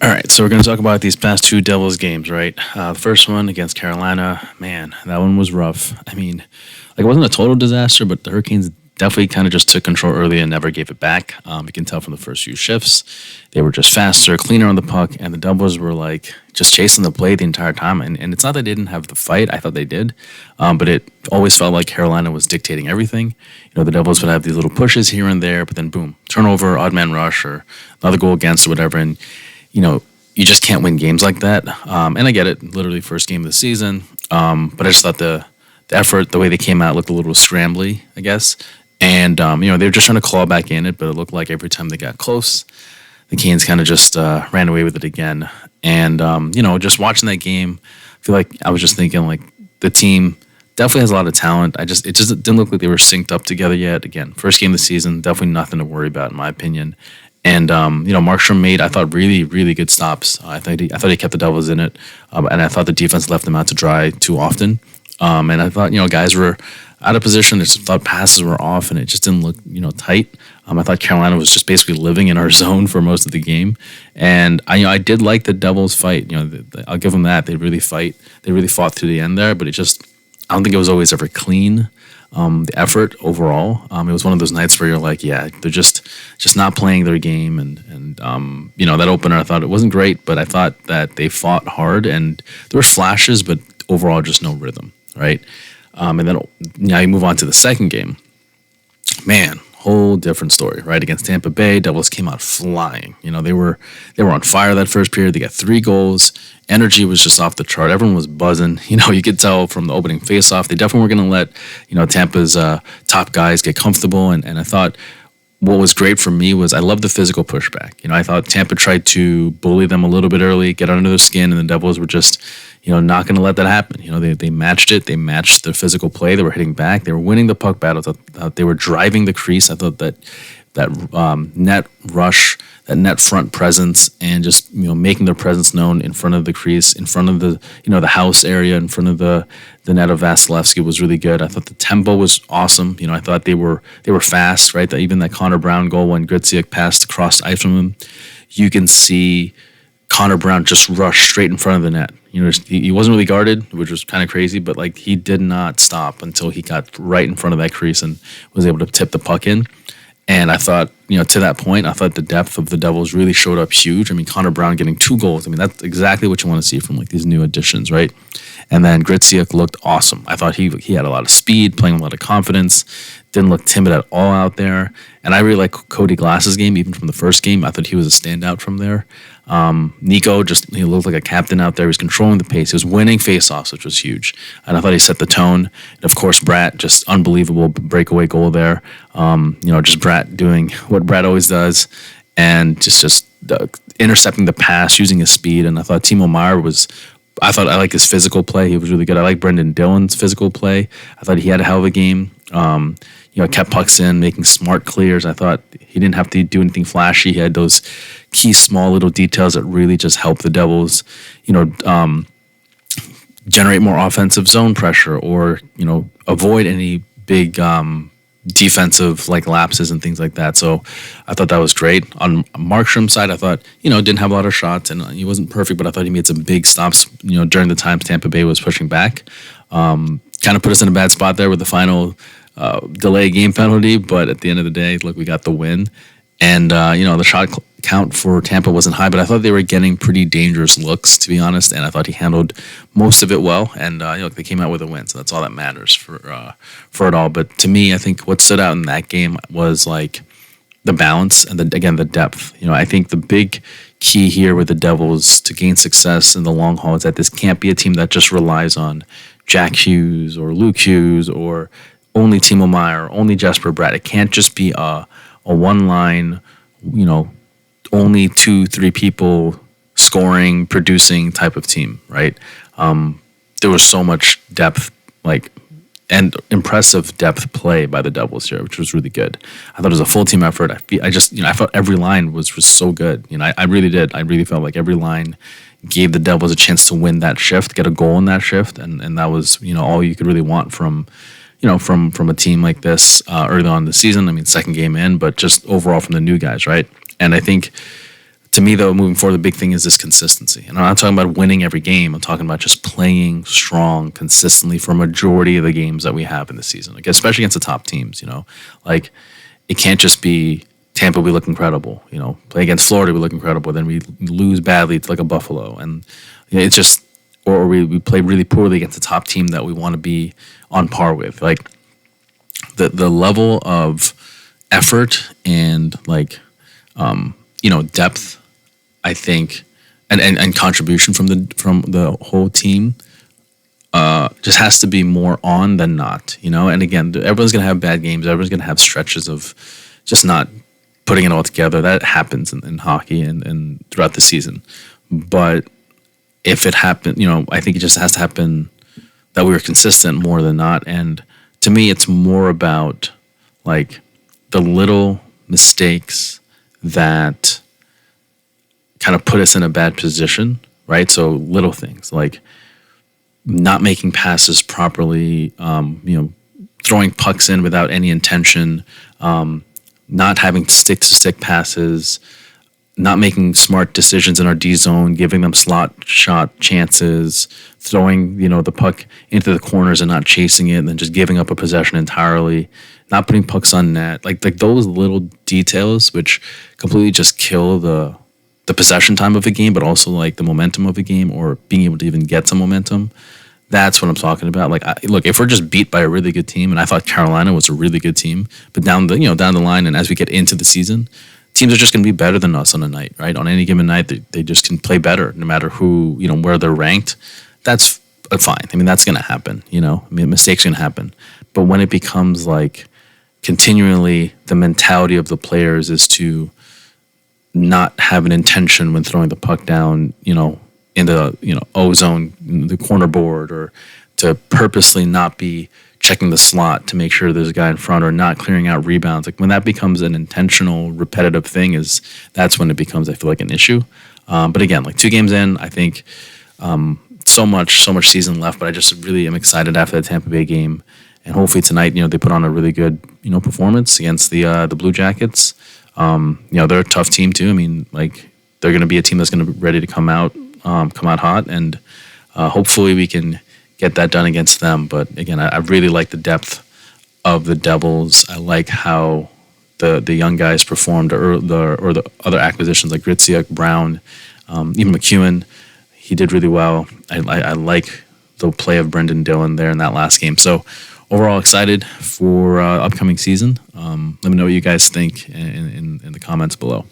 All right, so we're going to talk about these past two Devils games, right? The first one against Carolina, man, that one was rough. I mean, like it wasn't a total disaster, but the Hurricanes definitely kind of just took control early and never gave it back. You can tell from the first few shifts, they were just faster, cleaner on the puck, and the Devils were like just chasing the play the entire time. And it's not that they didn't have the fight; I thought they did, but it always felt like Carolina was dictating everything. The Devils would have these little pushes here and there, but then boom, turnover, odd man rush, or another goal against or whatever, and you just can't win games like that. And I get it, literally first game of the season. But I just thought the effort, the way they came out, looked a little scrambly, I guess. And they were just trying to claw back in it, but it looked like every time they got close, the Canes kind of just ran away with it again. And just watching that game, I feel like I was just thinking like the team definitely has a lot of talent. It just didn't look like they were synced up together yet. Again, first game of the season, definitely nothing to worry about in my opinion. And Markstrom made, I thought, really, really good stops. I thought he kept the Devils in it, and I thought the defense left them out to dry too often. And I thought guys were out of position. I just thought passes were off, and it just didn't look tight. I thought Carolina was just basically living in our zone for most of the game, and I did like the Devils fight. I'll give them that. They really fight. They really fought through the end there, but I don't think it was always ever clean. The effort overall, it was one of those nights where you're like, yeah, they're just not playing their game, and that opener, I thought it wasn't great, but I thought that they fought hard, and there were flashes, but overall just no rhythm, right? And then now you move on to the second game, man. Whole different story, right? Against Tampa Bay, Devils came out flying. They were on fire that first period. They got 3 goals. Energy was just off the chart. Everyone was buzzing. You could tell from the opening faceoff. They definitely were going to let Tampa's top guys get comfortable. And I thought what was great for me was I loved the physical pushback. I thought Tampa tried to bully them a little bit early, get under their skin, and the Devils were just not going to let that happen. They matched it. They matched their physical play. They were hitting back. They were winning the puck battles. I thought they were driving the crease. I thought that net rush, that net front presence, and just making their presence known in front of the crease, in front of the the house area, in front of the net of Vasilevsky was really good. I thought the tempo was awesome. I thought they were fast, right? Even that Connor Brown goal when Gritsyuk passed across the ice from him, you can see Connor Brown just rushed straight in front of the net. He wasn't really guarded, which was kind of crazy, but he did not stop until he got right in front of that crease and was able to tip the puck in. And I thought, to that point, I thought the depth of the Devils really showed up huge. I mean, Connor Brown getting 2 goals. I mean, that's exactly what you want to see from these new additions, right? And then Gritsyuk looked awesome. I thought he had a lot of speed, playing with a lot of confidence, didn't look timid at all out there. And I really like Cody Glass's game, even from the first game. I thought he was a standout from there. Nico he looked like a captain out there. He was controlling the pace. He was winning faceoffs, which was huge. And I thought he set the tone. And of course, Bratt, just unbelievable breakaway goal there. Just Bratt doing what Bratt always does, and just intercepting the pass, using his speed. And I thought Timo Meier I like his physical play. He was really good. I like Brendan Dillon's physical play. I thought he had a hell of a game. Kept pucks in, making smart clears. I thought he didn't have to do anything flashy. He had those key small little details that really just helped the Devils, generate more offensive zone pressure or, avoid any big defensive lapses and things like that. So I thought that was great. On Markstrom's side, I thought, didn't have a lot of shots and he wasn't perfect, but I thought he made some big stops, during the times Tampa Bay was pushing back. Kind of put us in a bad spot there with the final delay game penalty, but at the end of the day, look, we got the win. And, the shot count for Tampa wasn't high, but I thought they were getting pretty dangerous looks, to be honest, and I thought he handled most of it well, and they came out with a win, so that's all that matters for it all. But to me, I think what stood out in that game was the balance and the depth. I think the big key here with the Devils to gain success in the long haul is that this can't be a team that just relies on Jack Hughes or Luke Hughes or only Timo Meier, only Jesper Bratt. It can't just be a one-line, only 2-3 people scoring, producing type of team, right? There was so much depth, and impressive depth play by the Devils here, which was really good. I thought it was a full team effort. I felt every line was so good. I really did. I really felt like every line gave the Devils a chance to win that shift, get a goal in that shift, and that was all you could really want from a team like this early on in the season. I mean, second game in, but just overall from the new guys, right? And I think to me, though, moving forward, the big thing is this consistency. And I'm not talking about winning every game. I'm talking about just playing strong consistently for a majority of the games that we have in the season, like, especially against the top teams. Like it can't just be Tampa, we look incredible. Play against Florida, we look incredible. Then we lose badly to like a Buffalo. And it's just, or we play really poorly against a top team that we want to be on par with. Like the level of effort and like, depth, I think, and contribution from the whole team just has to be more on than not, And again, everyone's gonna have bad games. Everyone's gonna have stretches of just not putting it all together. That happens in hockey and throughout the season. But if it happened, I think it just has to happen that we were consistent more than not. And to me, it's more about like the little mistakes that kind of put us in a bad position, right? So little things like not making passes properly, throwing pucks in without any intention, not having stick-to-stick passes, not making smart decisions in our D zone, giving them slot shot chances, throwing the puck into the corners and not chasing it, and then just giving up a possession entirely, not putting pucks on net, like those little details which completely just kill the possession time of a game, but also like the momentum of a game or being able to even get some momentum. That's what I'm talking about. Like, look, if we're just beat by a really good team, and I thought Carolina was a really good team, but down the line, and as we get into the season, teams are just going to be better than us on a night, right? On any given night, they just can play better, no matter who, where they're ranked. That's fine. I mean, that's going to happen. Mistakes are going to happen. But when it becomes like continually the mentality of the players is to not have an intention when throwing the puck down, in the O zone, the corner board, or to purposely not be checking the slot to make sure there's a guy in front, or not clearing out rebounds. Like when that becomes an intentional, repetitive thing, that's when it becomes, I feel like, an issue. But again, like 2 games in, I think so much season left. But I just really am excited after the Tampa Bay game, and hopefully tonight, they put on a really good, performance against the Blue Jackets. They're a tough team too. I mean, like they're going to be a team that's going to be ready to come out hot, and hopefully we can get that done against them. But again, I really like the depth of the Devils. I like how the young guys performed, or the other acquisitions like Gritsyuk, Brown, even McEwen. He did really well. I like the play of Brendan Dillon there in that last game. So overall, excited for upcoming season. Let me know what you guys think in the comments below.